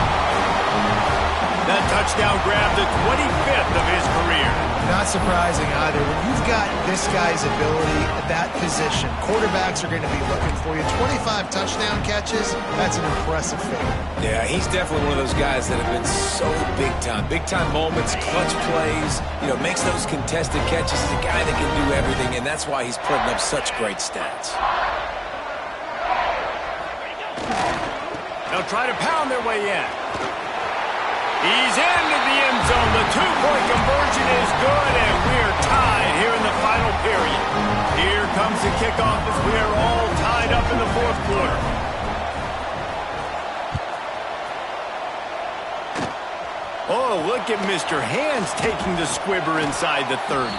That touchdown grabbed the 25th of his career. Not surprising either. When you've got this guy's ability at that position, quarterbacks are going to be looking for you. 25 touchdown catches, that's an impressive figure. Yeah, he's definitely one of those guys that have been so big time. Big time moments, clutch plays, makes those contested catches. He's a guy that can do everything, and that's why he's putting up such great stats. They'll try to pound their way in. He's into the end zone. The 2-point conversion is good, and we're tied here in the final period. Here comes the kickoff as we are all tied up in the fourth quarter. Oh, look at Mr. Hands taking the squibber inside the 30.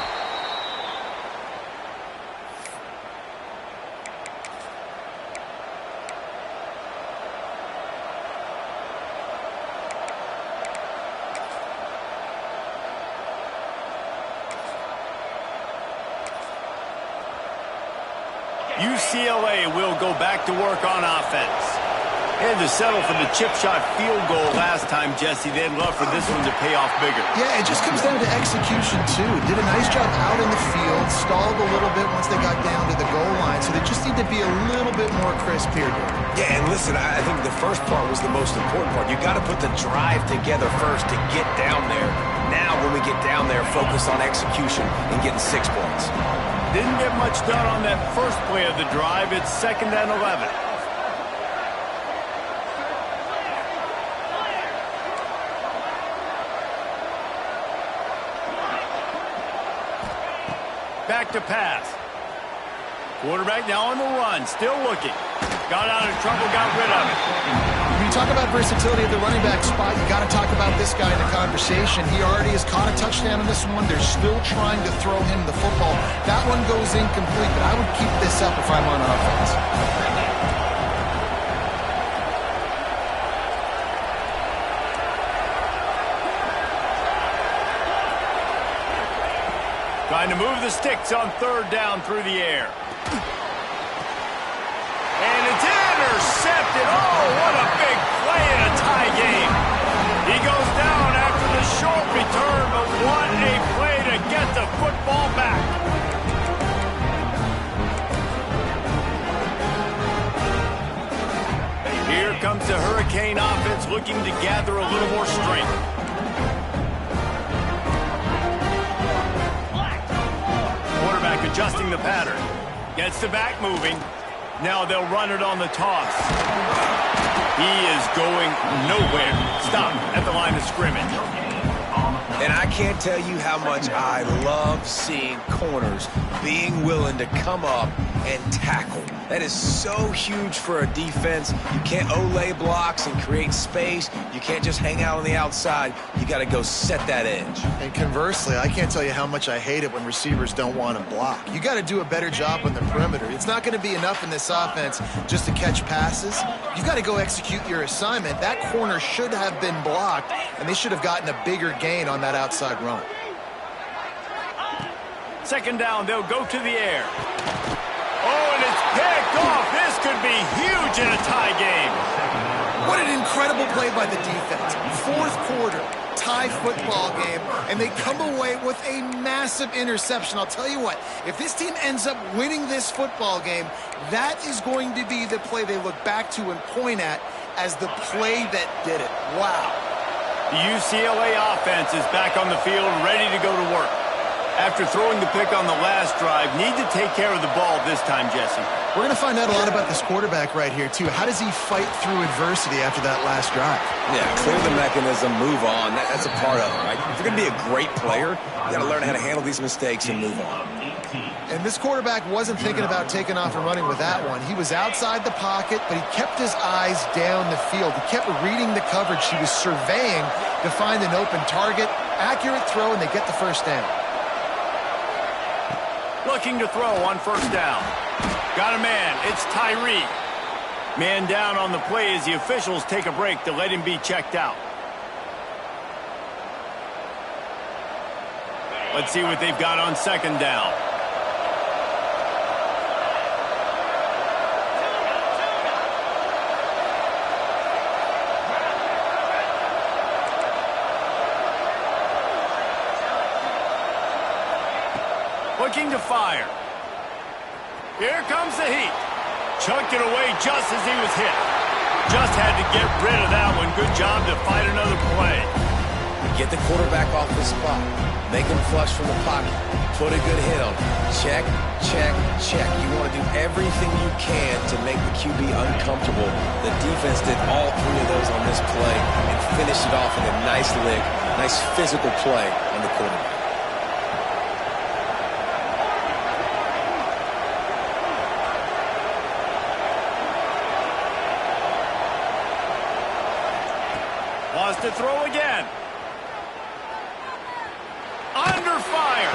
UCLA will go back to work on offense. They had to settle for the chip shot field goal last time, Jesse. They'd love for this one to pay off bigger. Yeah, it just comes down to execution, too. Did a nice job out in the field, stalled a little bit once they got down to the goal line, so they just need to be a little bit more crisp here. Yeah, and listen, I think the first part was the most important part. You got to put the drive together first to get down there. Now, when we get down there, focus on execution and getting 6 points. Didn't get much done on that first play of the drive. It's 2nd and 11. Back to pass. Quarterback now on the run, still looking. Got out of trouble, got rid of it. you talk about versatility at the running back spot, you got to talk about this guy in the conversation. He already has caught a touchdown in this one. They're still trying to throw him the football. That one goes incomplete, but I would keep this up if I'm on offense. Trying to move the sticks on third down through the air. And it's intercepted. Oh, what a big play in a tie game. He goes down after the short return, but what a play to get the football back. Here comes the Hurricane offense looking to gather a little more strength. Quarterback adjusting the pattern. Gets the back moving. Now they'll run it on the toss. He is going nowhere. Stop at the line of scrimmage. And I can't tell you how much I love seeing corners being willing to come up and tackle. That is so huge for a defense. You can't olay blocks and create space. You can't just hang out on the outside. You got to go set that edge. And conversely, I can't tell you how much I hate it when receivers don't want to block. You got to do a better job on the perimeter. It's not going to be enough in this offense just to catch passes. You got to go execute your assignment. That corner should have been blocked, and they should have gotten a bigger gain on that outside run. Second down, they'll go to the air. Oh, and it's picked off. This could be huge in a tie game. What an incredible play by the defense. Fourth quarter, tie football game, and they come away with a massive interception. I'll tell you what, if this team ends up winning this football game, that is going to be the play they look back to and point at as the play that did it. Wow. The UCLA offense is back on the field, ready to go to work. After throwing the pick on the last drive, need to take care of the ball this time, Jesse. We're going to find out a lot about this quarterback right here, too. How does he fight through adversity after that last drive? Yeah, clear the mechanism, move on. That's a part of it, right? If you're going to be a great player, you got to learn how to handle these mistakes and move on. And this quarterback wasn't thinking about taking off and running with that one. He was outside the pocket, but he kept his eyes down the field. He kept reading the coverage. He was surveying to find an open target. Accurate throw, and they get the first down. Looking to throw on first down. Got a man. It's Tyree. Man down on the play as the officials take a break to let him be checked out. Let's see what they've got on second down. Looking to fire. Here comes the heat. Chucked it away just as he was hit. Just had to get rid of that one. Good job to fight another play. Get the quarterback off the spot. Make him flush from the pocket. Put a good hit on him. Check, check, check. You want to do everything you can to make the QB uncomfortable. The defense did all three of those on this play and finished it off with a nice lick, nice physical play on the quarterback. To throw again. Under fire.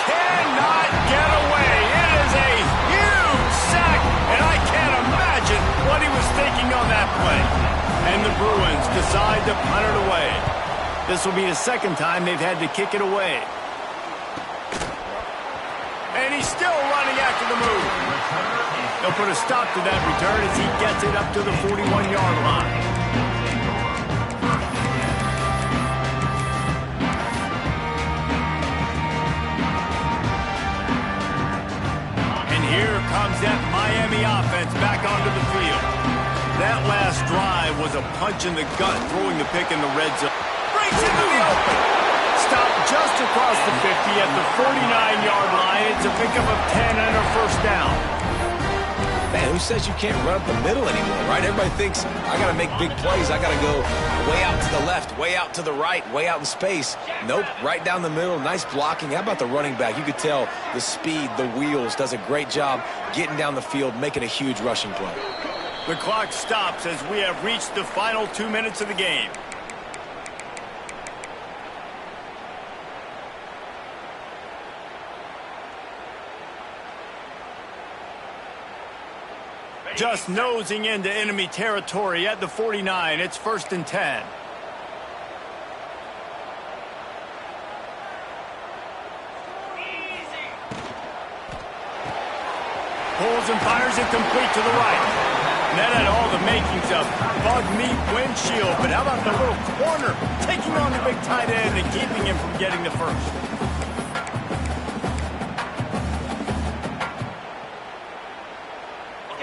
Cannot get away. It is a huge sack, and I can't imagine what he was thinking on that play. And the Bruins decide to punt it away. This will be the second time they've had to kick it away. And he's still running after the move. They'll put a stop to that return as he gets it up to the 41-yard line. Here comes that Miami offense back onto the field. That last drive was a punch in the gut, throwing the pick in the red zone. Breaks into the open. Stopped just across the 50 at the 49-yard line. It's a pickup of 10 and a first down. Man, who says you can't run up the middle anymore, right? Everybody thinks, I got to make big plays. I got to go way out to the left, way out to the right, way out in space. Nope, right down the middle. Nice blocking. How about the running back? You could tell the speed, the wheels, does a great job getting down the field, making a huge rushing play. The clock stops as we have reached the final 2 minutes of the game. Just nosing into enemy territory at the 49. It's 1st and 10. Pulls and fires it complete to the right. And that had all the makings of bug meat windshield. But how about the little corner taking on the big tight end and keeping him from getting the first?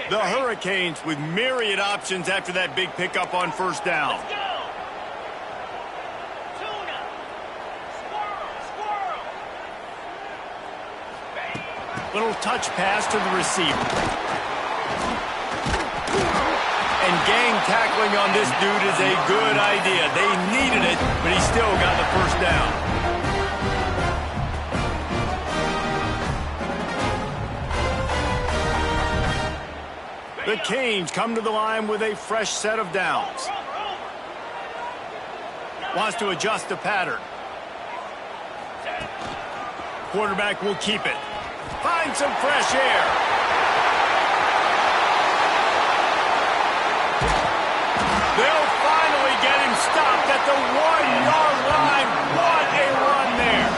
The Hurricanes with myriad options after that big pickup on 1st down. Little touch pass to the receiver. And gang tackling on this dude is a good idea. They needed it, but he still got the 1st down. The Canes come to the line with a fresh set of downs. Wants to adjust the pattern. Quarterback will keep it. Find some fresh air. They'll finally get him stopped at the 1-yard line. What a run there.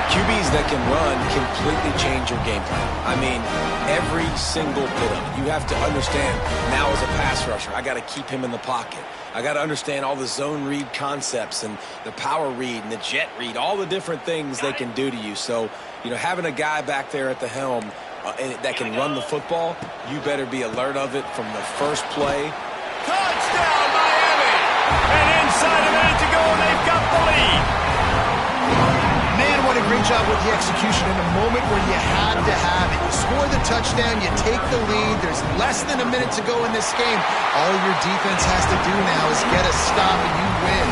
QBs that can run completely change your game plan. I mean, every single bit of it. You have to understand now as a pass rusher, I got to keep him in the pocket. I got to understand all the zone read concepts and the power read and the jet read, all the different things they can do to you. So, you know, having a guy back there at the helm that can run the football, you better be alert of it from the first play. Touchdown, Miami! And inside a minute to go, and they've got the lead. Man, what a great job with the execution in a moment where you had to have it. You score the touchdown, you take the lead. There's less than a minute to go in this game. All your defense has to do now is get a stop and you win.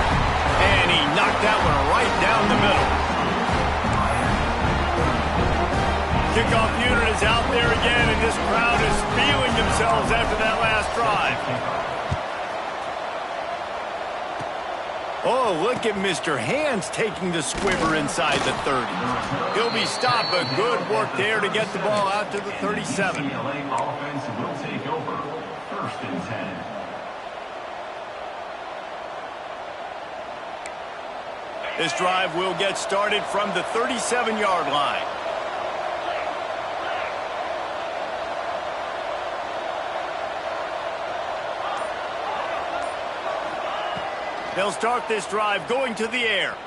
And he knocked that one right down the middle. Kickoff unit is out there again, and this crowd is feeling themselves after that last drive. Oh, look at Mr. Hands taking the squibber inside the 30. He'll be stopped, but good work there to get the ball out to the 37. Offense will take over. 1st and 10. This drive will get started from the 37-yard line. They'll start this drive going to the air.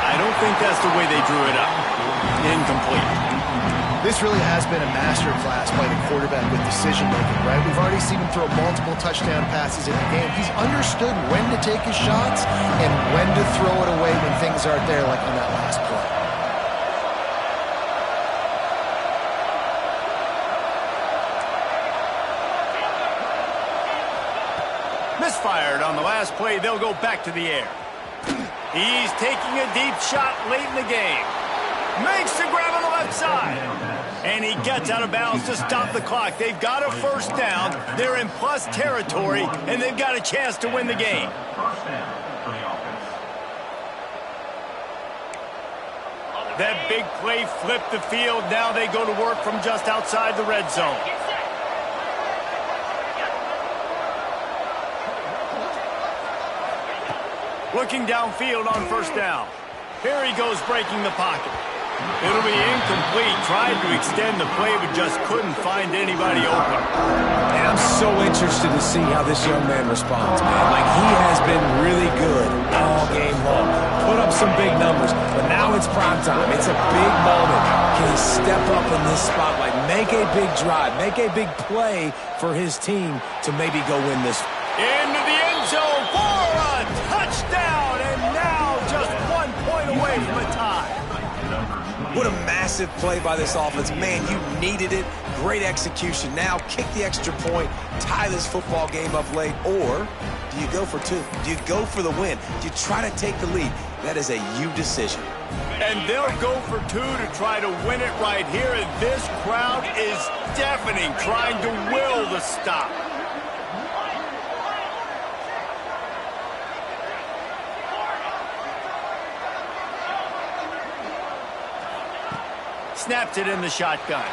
I don't think that's the way they drew it up. Incomplete. This really has been a masterclass by the quarterback with decision-making, right? We've already seen him throw multiple touchdown passes in the game. He's understood when to take his shots and when to throw it away when things aren't there, like on that last play. Misfired on the last play. They'll go back to the air. He's taking a deep shot late in the game. Makes the grab on the left side. And he gets out of bounds to stop the clock. They've got a 1st down. They're in plus territory, and they've got a chance to win the game. That big play flipped the field. Now they go to work from just outside the red zone. Looking downfield on 1st down. Here he goes breaking the pocket. It'll be incomplete. Tried to extend the play, but just couldn't find anybody open. And I'm so interested to see how this young man responds, man. Like, he has been really good all game long. Put up some big numbers, but now it's prime time. It's a big moment. Can he step up in this spotlight, make a big drive, make a big play for his team to maybe go win this? Into the end zone for a touchdown, and now just 1 point away from a tie. What a massive play by this offense. Man, you needed it. Great execution. Now kick the extra point, tie this football game up late, or do you go for 2? Do you go for the win? Do you try to take the lead? That is a you decision. And they'll go for two to try to win it right here. And this crowd is deafening, trying to will the stop. Snaps it in the shotgun.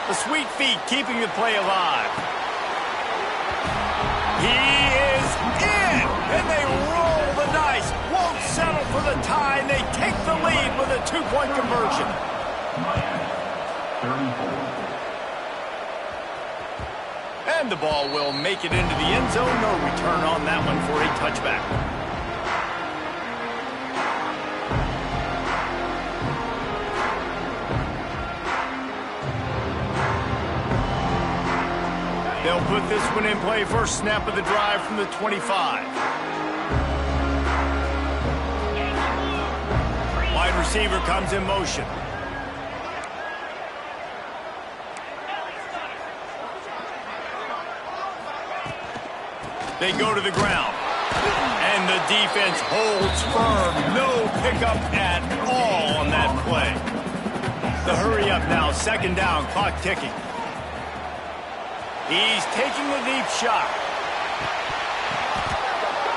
The sweet feet keeping the play alive. He is in, and they roll the dice. Won't settle for the tie, and they take the lead with a two-point conversion. And the ball will make it into the end zone. No return on that one for a touchback. They'll put this one in play. First snap of the drive from the 25. Wide receiver comes in motion. They go to the ground. And the defense holds firm. No pickup at all on that play. The hurry up now. Second down. Clock ticking. He's taking the deep shot.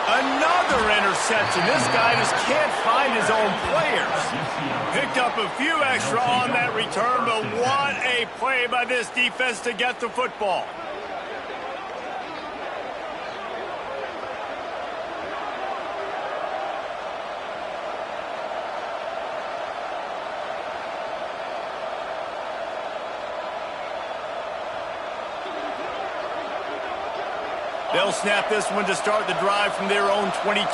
Another interception. This guy just can't find his own players. Picked up a few extra on that return, but what a play by this defense to get the football. They'll snap this one to start the drive from their own 22.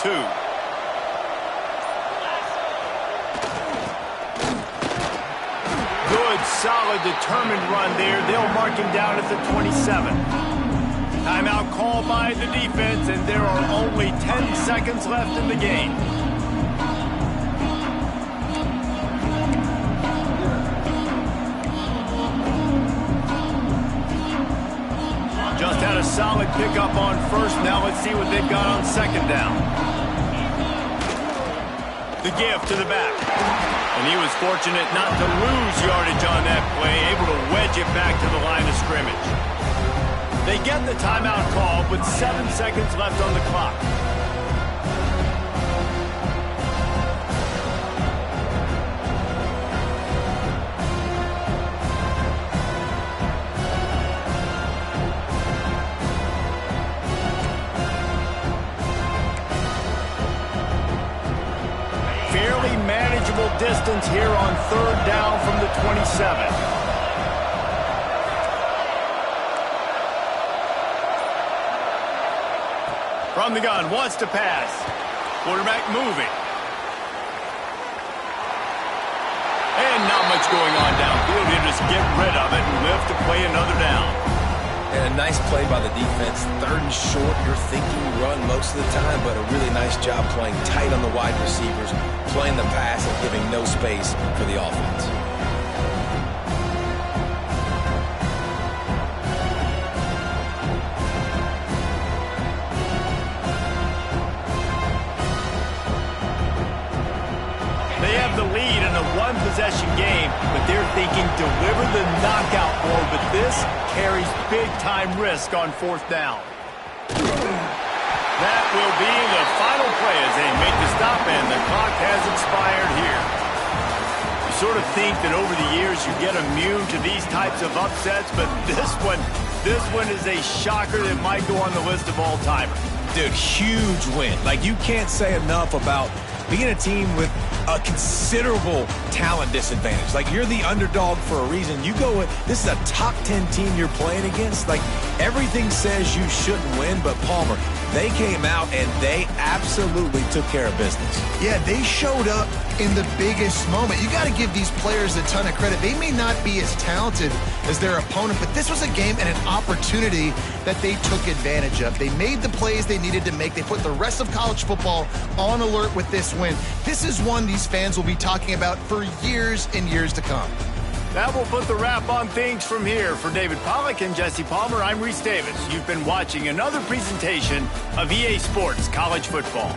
Good, solid, determined run there. They'll mark him down at the 27. Timeout called by the defense, and there are only 10 seconds left in the game. Just had a solid pickup on first. Now let's see what they've got on second down. The give to the back. And he was fortunate not to lose yardage on that play, able to wedge it back to the line of scrimmage. They get the timeout call with 7 seconds left on the clock. Distance here on third down from the 27. From the gun, wants to pass. Quarterback moving. And not much going on downfield. He'll just get rid of it and live to play another down. And a nice play by the defense. Third and short, you're thinking run most of the time, but a really nice job playing tight on the wide receivers, playing the pass and giving no space for the offense. They have the lead in a one-possession game, but they're thinking deliver the knockout blow, but this carries big-time risk on fourth down. That will be the final play as they make the stop, and the clock has expired here. You sort of think that over the years you get immune to these types of upsets, but this one is a shocker that might go on the list of all-timers. Dude, huge win. Like, you can't say enough about being a team with a considerable talent disadvantage. Like, you're the underdog for a reason. You go with, this is a top 10 team you're playing against. Like, everything says you shouldn't win, but Palmer, they came out and they absolutely took care of business. Yeah, they showed up in the biggest moment. You got to give these players a ton of credit. They may not be as talented as their opponent, but this was a game and an opportunity that they took advantage of. They made the plays they needed to make. They put the rest of college football on alert with this win. This is one these fans will be talking about for years and years to come. That will put the wrap on things from here. For David Pollack and Jesse Palmer, I'm Reese Davis. You've been watching another presentation of EA Sports College Football.